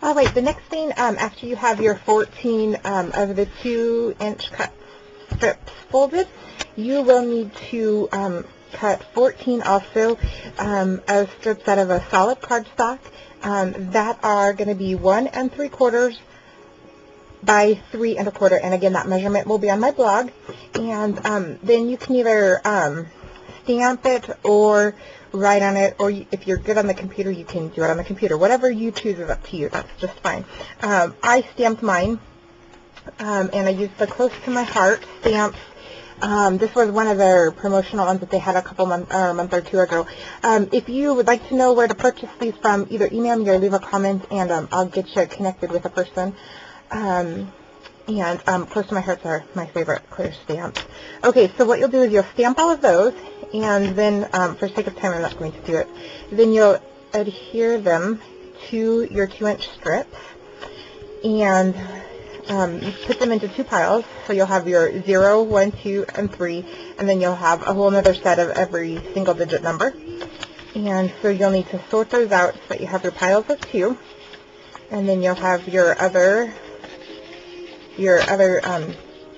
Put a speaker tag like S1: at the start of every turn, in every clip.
S1: All right, the next thing, after you have your 14 of the 2-inch cut strips folded, you will need to cut 14 also of strips out of a solid cardstock that are going to be 1 3/4 by 3 1/4, and again that measurement will be on my blog. And then you can either stamp it or write on it, or if you're good on the computer, you can do it on the computer. Whatever you choose is up to you. That's just fine. I stamped mine, and I used the Close to My Heart stamps. This was one of their promotional ones that they had a month or two ago. If you would like to know where to purchase these from, either email me or leave a comment, and I'll get you connected with a person. Close to My Hearts are my favorite clear stamps. Okay, so what you'll do is you'll stamp all of those, and then, for sake of time, I'm not going to do it. Then you'll adhere them to your 2-inch strips, and put them into 2 piles. So you'll have your 0, 1, 2, and 3, and then you'll have a whole other set of every single-digit number. And so you'll need to sort those out so that you have your piles of 2, and then you'll have your other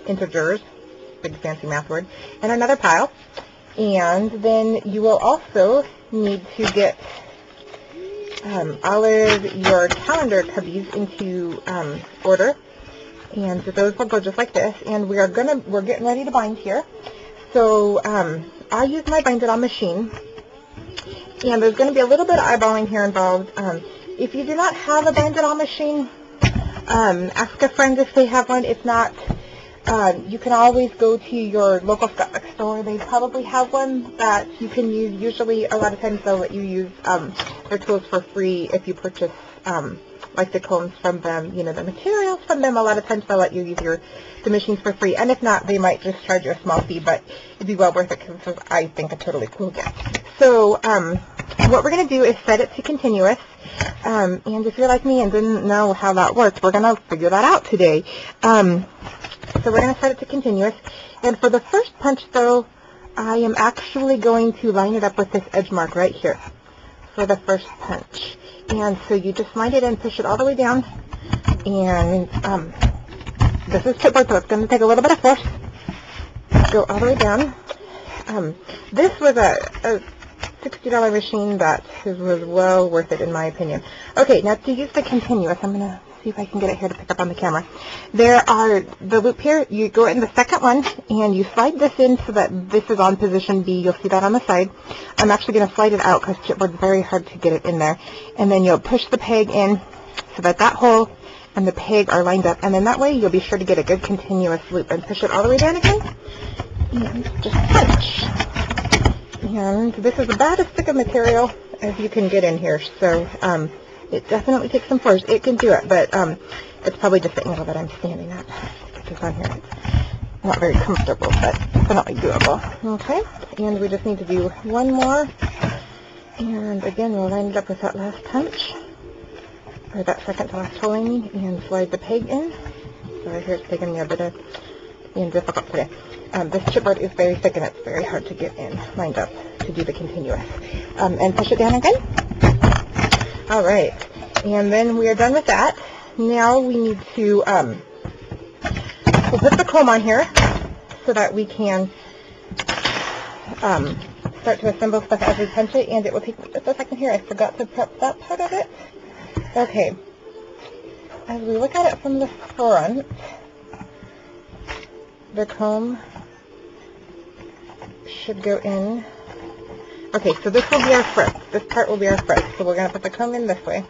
S1: integers, big fancy math word, in another pile. And then you will also need to get all of your calendar cubbies into order, and those will go just like this. And we're getting ready to bind here. So I use my bind-it-all machine, and there's going to be a little bit of eyeballing here involved. If you do not have a bind-it-all machine, ask a friend if they have one. If not, you can always go to your local store. They probably have one that you can use. Usually, a lot of times they'll let you use their tools for free if you purchase like the combs from them, you know, the materials from them. A lot of times they'll let you use the machines for free, and if not, they might just charge you a small fee, but it'd be well worth it because this is, I think, a totally cool gift. So what we're going to do is set it to continuous, and if you're like me and didn't know how that works, we're going to figure that out today. So we're going to set it to continuous, and for the first punch, though, I am actually going to line it up with this edge mark right here for the first punch. And so you just line it in, push it all the way down, and this is chipboard, so it's going to take a little bit of force. Go all the way down. This was a $60 machine that was well worth it in my opinion. Okay, now to use the continuous, I'm going to see if I can get it here to pick up on the camera. There are the loop here. You go in the second one, and you slide this in so that this is on position B. You'll see that on the side. I'm actually going to slide it out because chipboard's very hard to get it in there. And then you'll push the peg in so that that hole and the peg are lined up. And then that way you'll be sure to get a good continuous loop. And push it all the way down again. And just punch. And this is about as thick a material as you can get in here. So it definitely takes some force. It can do it, but it's probably just the angle that I'm standing at. Because on here it's not very comfortable, but definitely doable. Okay, and we just need to do one more. And again, we'll line it up with that last punch, or that second to last hole, I mean, and slide the peg in. So here it's taking me a bit of being difficult today. This chipboard is very thick and it's very hard to get in lined up to do the continuous. And push it down again. All right, and then we are done with that. Now we need to we'll put the comb on here so that we can start to assemble stuff as we punch it, and it will take me just a second here. I forgot to prep that part of it. Okay, as we look at it from the front, the comb should go in. Okay, so this will be our frisk. This part will be our frisk. So we're going to put the comb in this way.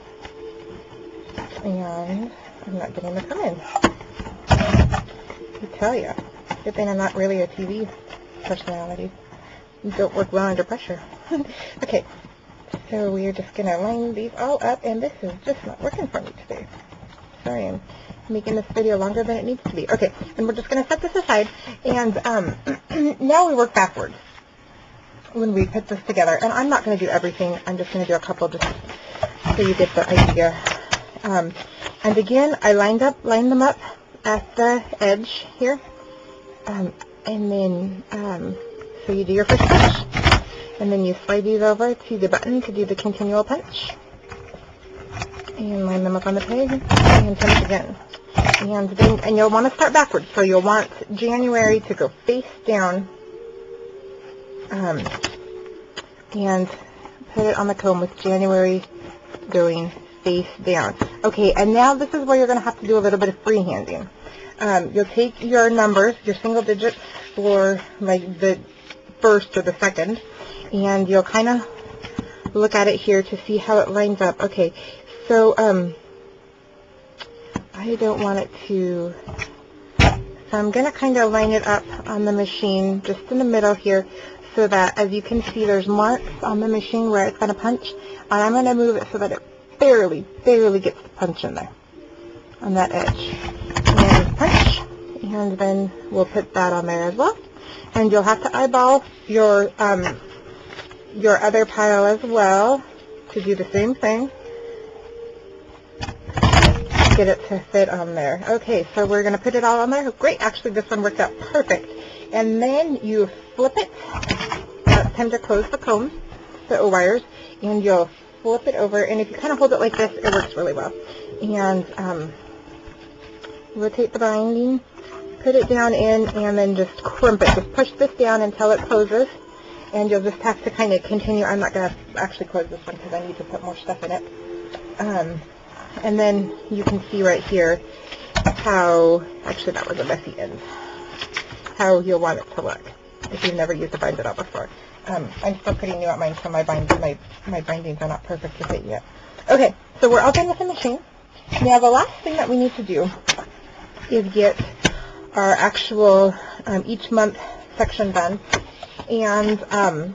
S1: And I'm not getting the comb in. I tell you. Good thing I'm not really a TV personality. You don't work well under pressure. Okay, so we're just going to line these all up, and this is just not working for me today. Sorry, I'm making this video longer than it needs to be. Okay, and we're just going to set this aside, and now we work backwards when we put this together. And I'm not going to do everything. I'm just going to do a couple just so you get the idea. And again, I lined them up at the edge here. And then, so you do your first punch, and then you slide these over to the button to do the continual punch. and line them up on the peg, and finish again. And you'll want to start backwards. So you'll want January to go face down, and put it on the comb with January going face down. Okay, and now this is where you're going to have to do a little bit of freehanding. You'll take your numbers, your single digits for like the first or the second, and you'll kind of look at it here to see how it lines up. Okay, so I don't want it to, so I'm going to kind of line it up on the machine just in the middle here, so that as you can see there's marks on the machine where it's going to punch, and I'm going to move it so that it barely gets the punch in there on that edge. And punch, and then we'll put that on there as well. And you'll have to eyeball your other pile as well to do the same thing. Get it to fit on there. Okay, so we're going to put it all on there. Great, actually this one worked out perfect. And then you flip it. It's time to close the combs, the wires, and you'll flip it over. And if you kind of hold it like this, it works really well. And rotate the binding, put it down in, and then just crimp it. Just push this down until it closes. And you'll just have to kind of continue. I'm not going to actually close this one because I need to put more stuff in it. And then you can see right here how, actually that was a messy end, how you'll want it to look if you've never used a bind-it out before. I'm still pretty new at mine, so my bindings are not perfect with it yet. Okay, so we're all done with the machine. Now the last thing that we need to do is get our actual each month section done. And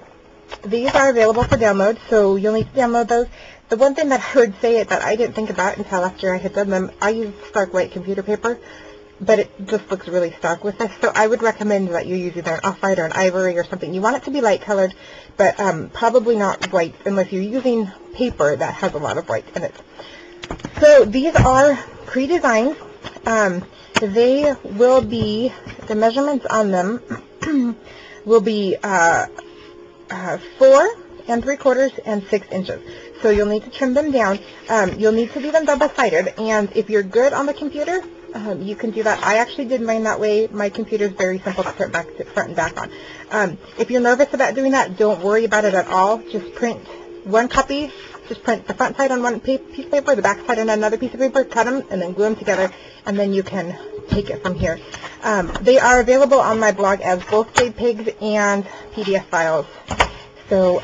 S1: these are available for download, so you'll need to download those. The one thing that I would say that I didn't think about until after I had done them, I use stark white computer paper, but it just looks really stark with this. So I would recommend that you use either an off-white or an ivory or something. You want it to be light colored, but probably not white unless you're using paper that has a lot of white in it. So these are pre-designed. They will be, the measurements on them will be 4 3/4 and 6 inches. So you'll need to trim them down. You'll need to do them double-sided, and if you're good on the computer, you can do that. I actually did mine that way. My computer is very simple to print front and back on. If you're nervous about doing that, don't worry about it at all. Just print one copy. Just print the front side on one piece of paper, the back side on another piece of paper, cut them, and then glue them together, and then you can take it from here. They are available on my blog as both JPEGs and PDF files. So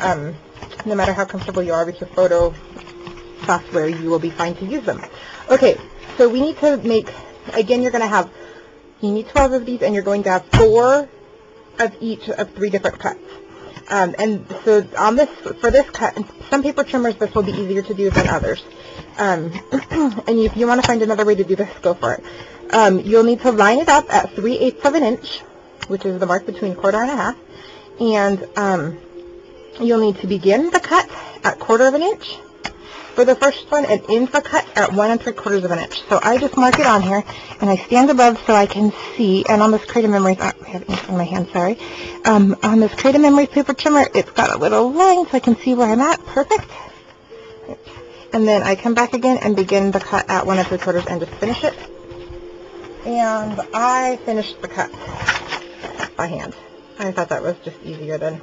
S1: no matter how comfortable you are with your photo software, you will be fine to use them. Okay, so we need to make, again, you need 12 of these, and you're going to have 4 of each of 3 different cuts. And so on this, for this cut, some paper trimmers, this will be easier to do than others. And if you want to find another way to do this, go for it. You'll need to line it up at 3/8 of an inch, which is the mark between 1/4 and 1/2. And you'll need to begin the cut at 1/4 of an inch for the first one, and end the cut at 1 3/4 of an inch. So I just mark it on here, and I stand above so I can see. And on this Creative Memories, I have ink on my hand, sorry. On this Creative Memories paper trimmer, it's got a little line so I can see where I'm at. Perfect. And then I come back again and begin the cut at 1 3/4 and just finish it. And I finished the cut by hand. I thought that was just easier than